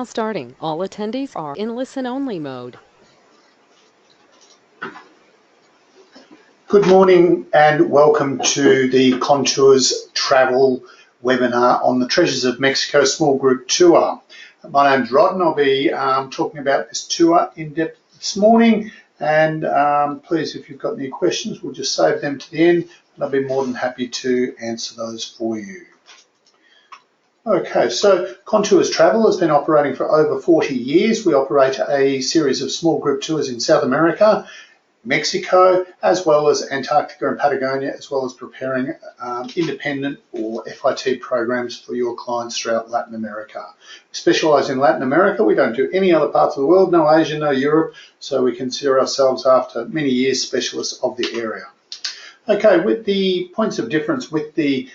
Now starting. All attendees are in listen-only mode. Good morning and welcome to the Contours Travel webinar on the Treasures of Mexico Small Group Tour. My name's Rod and I'll be talking about this tour in depth this morning, and please, if you've got any questions, we'll just save them to the end and I'll be more than happy to answer those for you. Okay, so Contours Travel has been operating for over 40 years. We operate a series of small group tours in South America, Mexico, as well as Antarctica and Patagonia, as well as preparing independent or FIT programs for your clients throughout Latin America. We specialise in Latin America. We don't do any other parts of the world, no Asia, no Europe, so we consider ourselves, after many years, specialists of the area. Okay, with the points of difference with the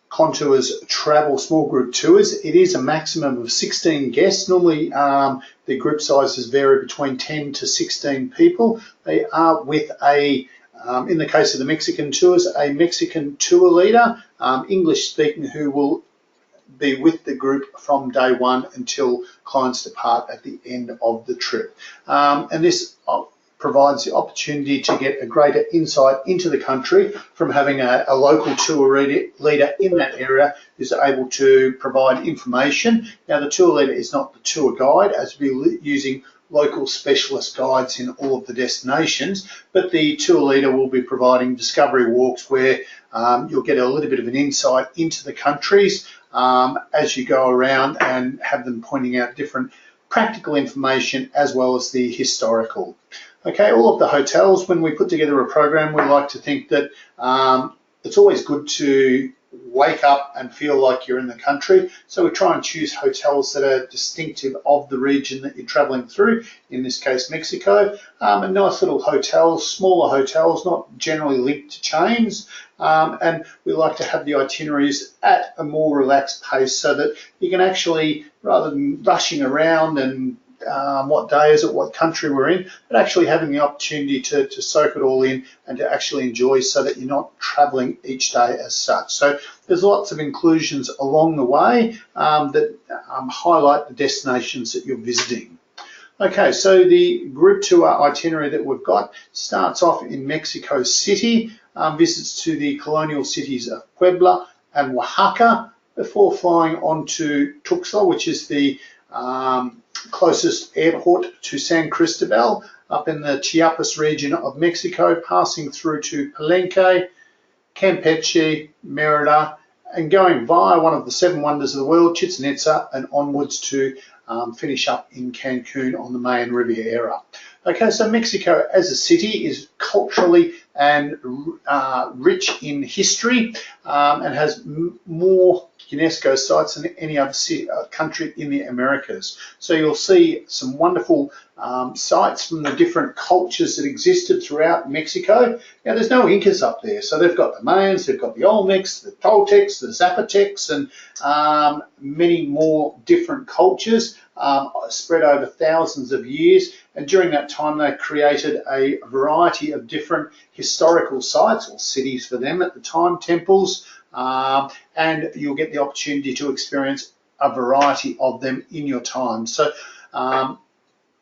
Contours Travel small group tours, it is a maximum of 16 guests. Normally the group sizes vary between 10 to 16 people. They are with a, in the case of the Mexican tours, a Mexican tour leader, English speaking, who will be with the group from day one until clients depart at the end of the trip. And this provides the opportunity to get a greater insight into the country from having a local tour leader in that area who's able to provide information. Now, the tour leader is not the tour guide, as we're using local specialist guides in all of the destinations, but the tour leader will be providing discovery walks where you'll get a little bit of an insight into the countries as you go around, and have them pointing out different practical information as well as the historical. Okay, all of the hotels, when we put together a program, we like to think that it's always good to wake up and feel like you're in the country. So we try and choose hotels that are distinctive of the region that you're traveling through, in this case Mexico, and nice little hotels, smaller hotels, not generally linked to chains. And we like to have the itineraries at a more relaxed pace so that you can actually, rather than rushing around and what day is it, what country we're in, but actually having the opportunity to soak it all in and to actually enjoy, so that you're not traveling each day as such. So there's lots of inclusions along the way that highlight the destinations that you're visiting. Okay, so the group tour itinerary that we've got starts off in Mexico City, visits to the colonial cities of Puebla and Oaxaca, before flying on to Tuxtla, which is the closest airport to San Cristobal, up in the Chiapas region of Mexico, passing through to Palenque, Campeche, Merida, and going via one of the seven wonders of the world, Chichen Itza, and onwards to finish up in Cancun on the Mayan Riviera. Okay, so Mexico as a city is culturally and rich in history, and has more UNESCO sites than any other country in the Americas. So you'll see some wonderful sites from the different cultures that existed throughout Mexico. Now, there's no Incas up there, so they've got the Mayans, they've got the Olmecs, the Toltecs, the Zapotecs, and many more different cultures spread over thousands of years. And during that time, they created a variety of different historical sites, or cities for them at the time, temples, and you'll get the opportunity to experience a variety of them in your time. So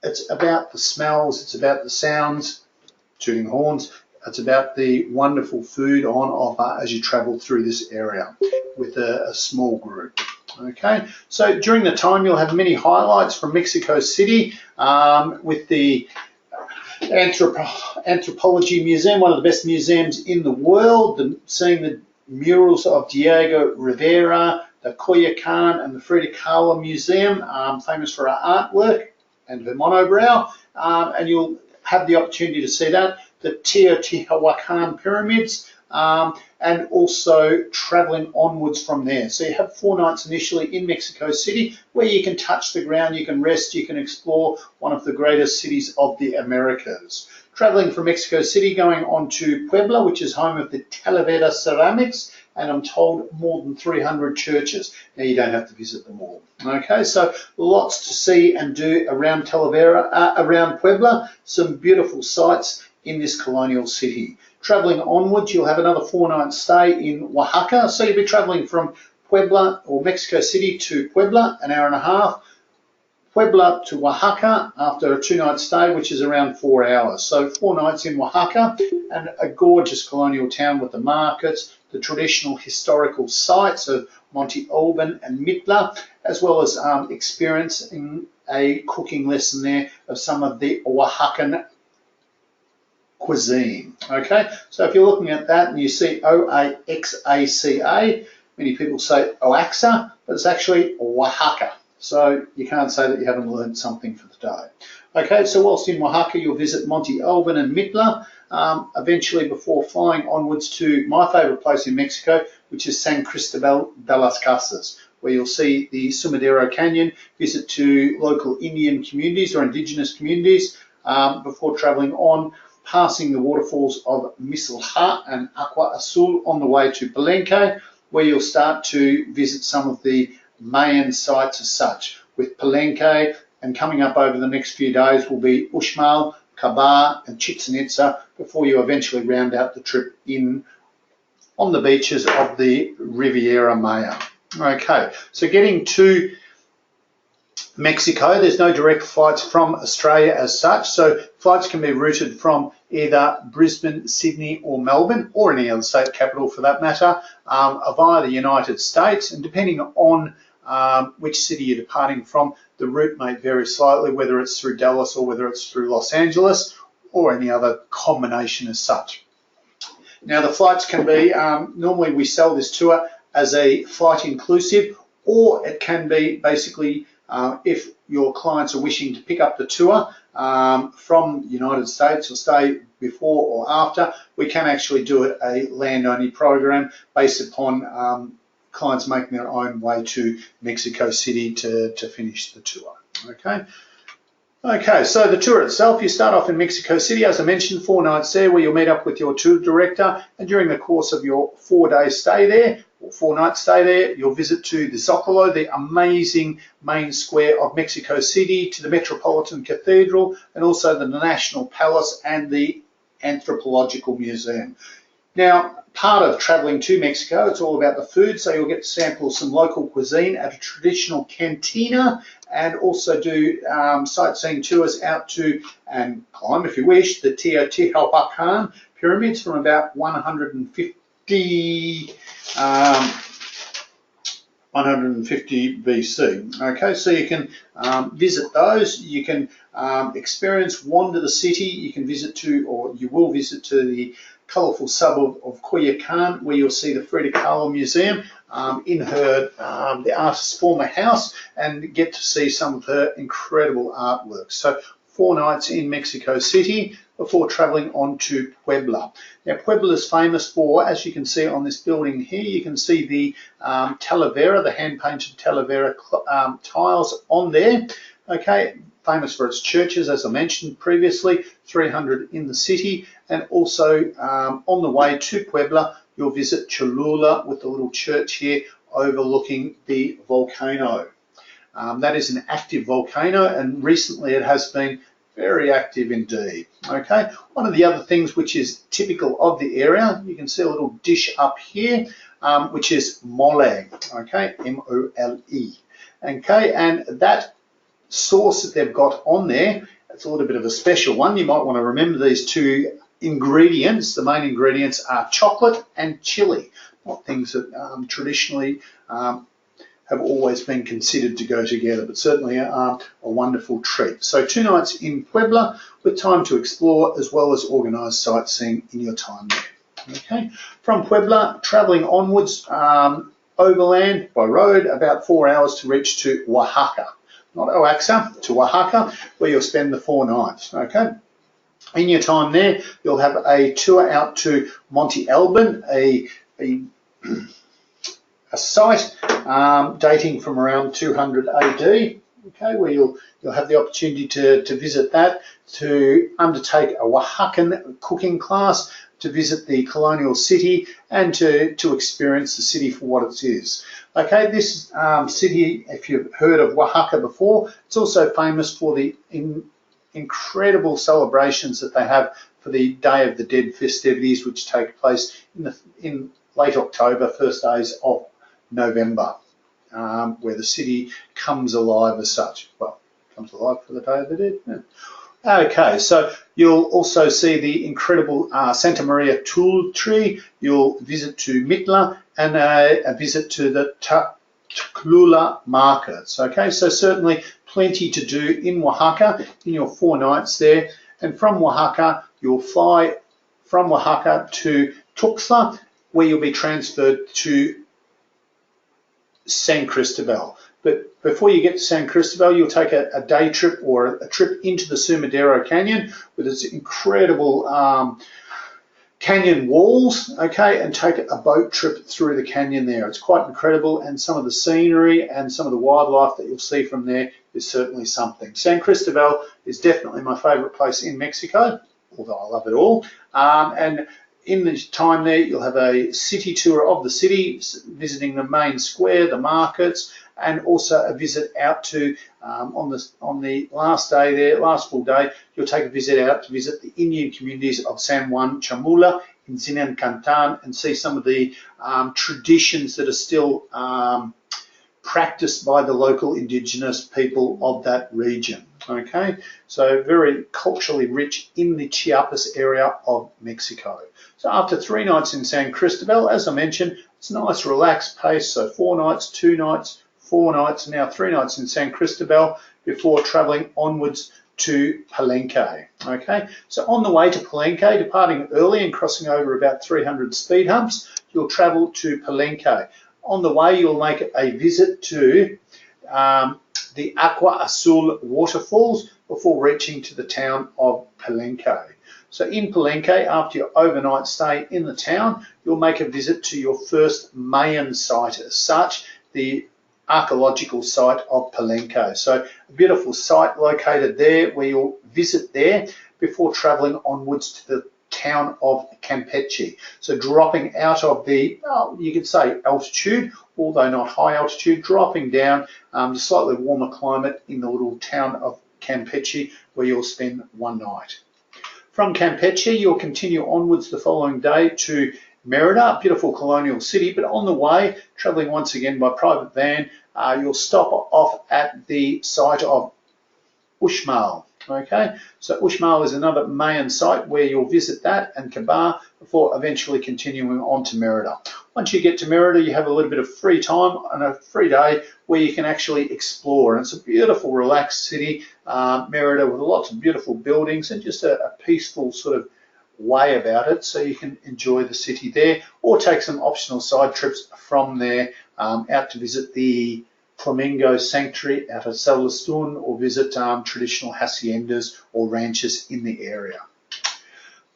it's about the smells, it's about the sounds, tooting horns, it's about the wonderful food on offer as you travel through this area with a small group. Okay, so during the time you'll have many highlights from Mexico City, with the Anthropology Museum, one of the best museums in the world, seeing the murals of Diego Rivera, the Coyoacan and the Frida Kahlo Museum, famous for her artwork and her monobrow, and you'll have the opportunity to see that, the Teotihuacan pyramids, and also traveling onwards from there. So you have 4 nights initially in Mexico City, where you can touch the ground, you can rest, you can explore one of the greatest cities of the Americas. Traveling from Mexico City, going on to Puebla, which is home of the Talavera ceramics, and I'm told more than 300 churches. Now, you don't have to visit them all. Okay, so lots to see and do around around Puebla. Some beautiful sights in this colonial city. Traveling onwards, you'll have another 4-night stay in Oaxaca. So you'll be traveling from Puebla or Mexico City to Puebla, an hour and a half. Puebla to Oaxaca after a 2-night stay, which is around 4 hours. So 4 nights in Oaxaca, and a gorgeous colonial town with the markets, the traditional historical sites of Monte Alban and Mitla, as well as experiencing a cooking lesson there of some of the Oaxacan cuisine. Okay, so if you're looking at that and you see Oaxaca, many people say Oaxaca, but it's actually Oaxaca. So you can't say that you haven't learned something for the day. Okay, so whilst in Oaxaca, you'll visit Monte Alban and Mitla, eventually before flying onwards to my favourite place in Mexico, which is San Cristobal de las Casas, where you'll see the Sumidero Canyon, visit to local Indian communities or indigenous communities before travelling on, passing the waterfalls of Misilha and Agua Azul on the way to Palenque, where you'll start to visit some of the Mayan sites as such, with Palenque, and coming up over the next few days will be Uxmal, Cabar and Chichen Itza, before you eventually round out the trip in on the beaches of the Riviera Maya. Okay, so getting to Mexico, there's no direct flights from Australia as such, so flights can be routed from either Brisbane, Sydney or Melbourne, or any other state capital for that matter, via the United States, and depending on which city you're departing from, the route may vary slightly, whether it's through Dallas or whether it's through Los Angeles, or any other combination as such. Now the flights can be, normally we sell this tour as a flight inclusive, or it can be basically if your clients are wishing to pick up the tour from the United States or stay before or after, we can actually do it a land-only program based upon clients making their own way to Mexico City to finish the tour. Okay, so the tour itself, you start off in Mexico City, as I mentioned, 4 nights there, where you'll meet up with your tour director, and during the course of your 4-day stay there, or 4-night stay there, you'll visit to the Zocalo, the amazing main square of Mexico City, to the Metropolitan Cathedral, and also the National Palace and the Anthropological Museum. Now, part of traveling to Mexico, it's all about the food, so you'll get to sample some local cuisine at a traditional cantina, and also do sightseeing tours out to, and climb if you wish, the Teotihuacan pyramids from about 150 BC. Okay, so you can visit those, you can experience, wander the city, you can visit to, or you will visit to the colourful suburb of Coyoacan, where you'll see the Frida Kahlo Museum in her, the artist's former house, and get to see some of her incredible artworks. So 4 nights in Mexico City before travelling on to Puebla. Now Puebla is famous for, as you can see on this building here, you can see the Talavera, the hand-painted Talavera tiles on there. Okay, famous for its churches, as I mentioned previously, 300 in the city, and also on the way to Puebla, you'll visit Cholula with the little church here overlooking the volcano. That is an active volcano, and recently it has been very active indeed. Okay, one of the other things which is typical of the area, you can see a little dish up here, which is mole. Okay, M-O-L-E. Okay, and that sauce that they've got on there, it's a little bit of a special one. You might want to remember these 2 ingredients. The main ingredients are chocolate and chili, not things that traditionally have always been considered to go together, but certainly a wonderful treat. So 2 nights in Puebla with time to explore as well as organised sightseeing in your time there. Okay, from Puebla, travelling onwards overland by road, about 4 hours to reach to Oaxaca. Not Oaxaca, to Oaxaca, where you'll spend the 4 nights. Okay. In your time there, you'll have a tour out to Monte Alban, a site dating from around 200 AD, okay, where you'll have the opportunity to visit that, to undertake a Oaxacan cooking class, to visit the colonial city, and to experience the city for what it is. Okay, this city, if you've heard of Oaxaca before, it's also famous for the incredible celebrations that they have for the Day of the Dead festivities, which take place in late October, first days of November, where the city comes alive as such. Well, come to life for the Day of the Dead. Yeah. Okay, so you'll also see the incredible Santa Maria Tool Tree. You'll visit to Mitla and a visit to the Taclula markets. Okay, so certainly plenty to do in Oaxaca in your 4 nights there. And from Oaxaca, you'll fly from Oaxaca to Tuxtla, where you'll be transferred to San Cristobal. But before you get to San Cristobal, you'll take a day trip or a trip into the Sumidero Canyon with its incredible canyon walls, okay, and take a boat trip through the canyon there. It's quite incredible, and some of the scenery and some of the wildlife that you'll see from there is certainly something. San Cristobal is definitely my favorite place in Mexico, although I love it all. And in the time there, you'll have a city tour of the city, visiting the main square, the markets, and also a visit out to, on the last day there, last full day, you'll take a visit out to visit the Indian communities of San Juan Chamula in Zinancantan and see some of the traditions that are still practiced by the local indigenous people of that region. Okay, so very culturally rich in the Chiapas area of Mexico. So after 3 nights in San Cristobal, as I mentioned, it's a nice relaxed pace. So 4 nights, 2 nights, 4 nights, now 3 nights in San Cristobal before traveling onwards to Palenque. Okay, so on the way to Palenque, departing early and crossing over about 300 speed humps, you'll travel to Palenque. On the way, you'll make a visit to the Agua Azul waterfalls before reaching to the town of Palenque. So in Palenque, after your overnight stay in the town, you'll make a visit to your first Mayan site as such, the archaeological site of Palenque. So a beautiful site located there where you'll visit there before traveling onwards to the town of Campeche. So dropping out of the, you could say altitude, although not high altitude, dropping down to slightly warmer climate in the little town of Campeche where you'll spend 1 night. From Campeche, you'll continue onwards the following day to Merida, a beautiful colonial city, but on the way, traveling once again by private van, you'll stop off at the site of Uxmal. Okay, so Uxmal is another Mayan site where you'll visit that and Kabar before eventually continuing on to Merida. Once you get to Merida, you have a little bit of free time and a free day where you can actually explore. And it's a beautiful, relaxed city, Merida, with lots of beautiful buildings and just a peaceful sort of way about it, so you can enjoy the city there or take some optional side trips from there out to visit the Flamingo Sanctuary out of Celestun or visit traditional haciendas or ranches in the area.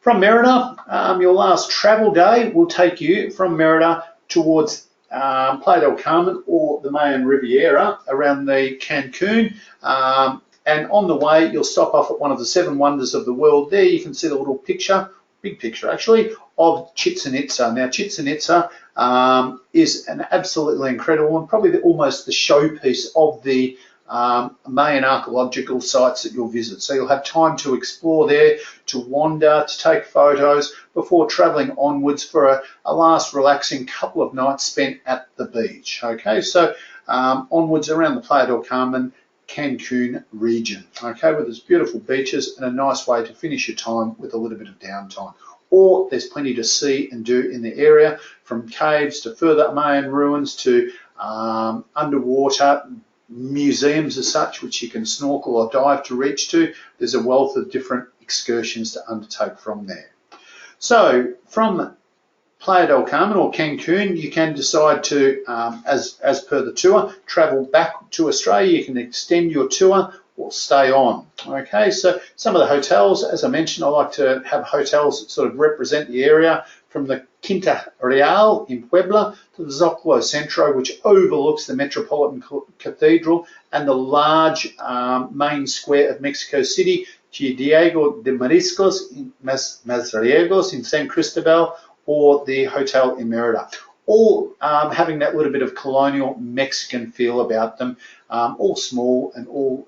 From Merida, your last travel day will take you from Merida towards Playa del Carmen or the Mayan Riviera around the Cancun. And on the way, you'll stop off at one of the 7 wonders of the world. There you can see the little picture, big picture actually, of Chichen Itza. Now, Chichen Itza is an absolutely incredible one, probably almost the showpiece of the Mayan archaeological sites that you'll visit. So you'll have time to explore there, to wander, to take photos before traveling onwards for a last relaxing couple of nights spent at the beach. Okay, so onwards around the Playa del Carmen, Cancun region, okay, with its beautiful beaches and a nice way to finish your time with a little bit of downtime. Or there's plenty to see and do in the area, from caves to further Mayan ruins to underwater museums as such, which you can snorkel or dive to reach to. There's a wealth of different excursions to undertake from there. So from Playa del Carmen or Cancun, you can decide to, as per the tour, travel back to Australia. You can extend your tour or stay on. Okay, so some of the hotels, as I mentioned, I like to have hotels that sort of represent the area, from the Quinta Real in Puebla to the Zocalo Centro, which overlooks the Metropolitan Cathedral and the large main square of Mexico City, Diego de Mariscos in Mazariegos in San Cristobal, or the hotel in Merida, all having that little bit of colonial Mexican feel about them, all small and all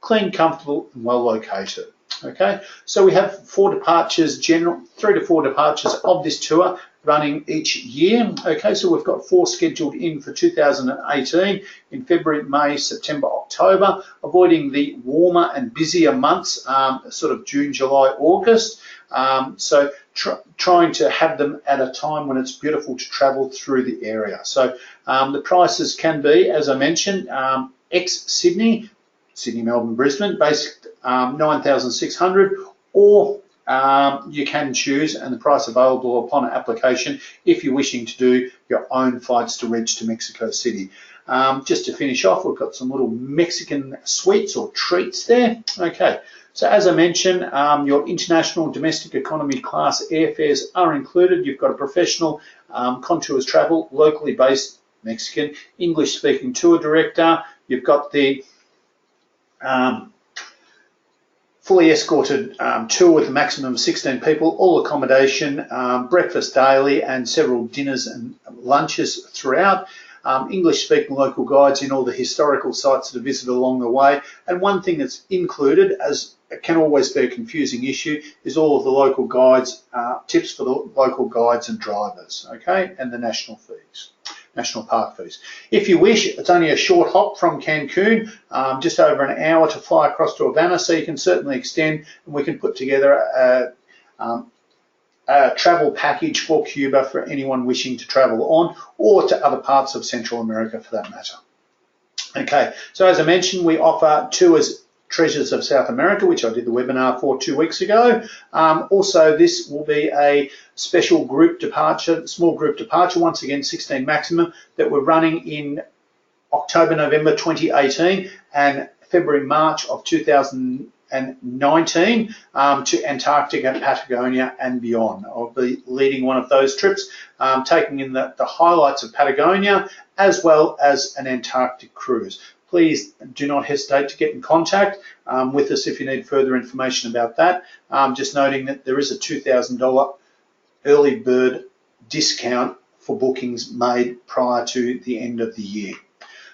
clean, comfortable and well located. Okay, so we have 3 to 4 departures of this tour running each year. Okay, so we've got 4 scheduled in for 2018 in February, May, September, October, avoiding the warmer and busier months, sort of June, July, August. So trying to have them at a time when it's beautiful to travel through the area. So the prices can be, as I mentioned, ex-Sydney, Sydney, Melbourne, Brisbane, basic 9,600, or you can choose, and the price available upon application if you're wishing to do your own flights to Reg to Mexico City. Just to finish off, we've got some little Mexican sweets or treats there. Okay, so as I mentioned, your international domestic economy class airfares are included. You've got a professional Contours Travel, locally based Mexican, English-speaking tour director. You've got the fully escorted tour with a maximum of 16 people, all accommodation, breakfast daily, and several dinners and lunches throughout. English-speaking local guides in all the historical sites that are visited along the way. And one thing that's included, as it can always be a confusing issue, is all of the local guides, tips for the local guides and drivers, okay, and the national fees. National park fees. If you wish, it's only a short hop from Cancun, just over an hour to fly across to Havana, so you can certainly extend, and we can put together a travel package for Cuba for anyone wishing to travel on, or to other parts of Central America for that matter. Okay, so as I mentioned, we offer tours Treasures of South America, which I did the webinar for 2 weeks ago. Also, this will be a special group departure, small group departure, once again 16 maximum, that we're running in October, November 2018 and February, March of 2019 to Antarctica, Patagonia and beyond. I'll be leading one of those trips, taking in the highlights of Patagonia as well as an Antarctic cruise. Please do not hesitate to get in contact with us if you need further information about that. Just noting that there is a $2,000 early bird discount for bookings made prior to the end of the year.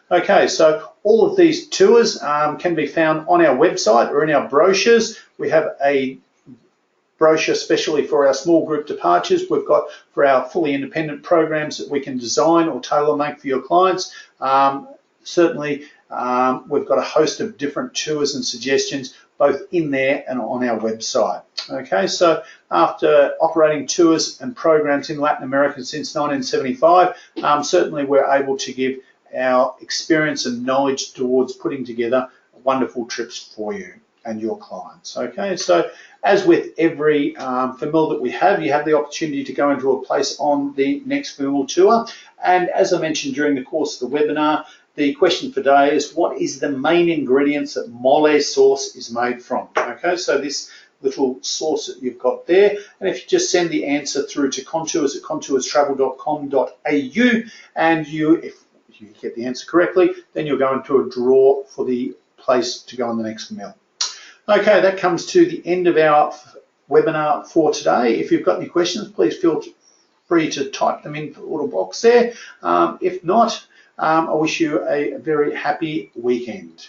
Okay, so all of these tours can be found on our website or in our brochures. We have a brochure especially for our small group departures. We've got for our fully independent programs that we can design or tailor-make for your clients. Certainly, we've got a host of different tours and suggestions both in there and on our website. Okay, so after operating tours and programs in Latin America since 1975, certainly we're able to give our experience and knowledge towards putting together wonderful trips for you and your clients. Okay, so as with every FMIL that we have, you have the opportunity to go into a place on the next FMIL tour. And as I mentioned during the course of the webinar, the question for today is, what is the main ingredients that mole sauce is made from? Okay, so this little sauce that you've got there, and if you just send the answer through to contours@contourstravel.com.au, and if you get the answer correctly, then you'll go into a draw for the place to go on the next meal. Okay, that comes to the end of our webinar for today. If you've got any questions, please feel free to type them in the little box there. If not, I wish you a very happy weekend.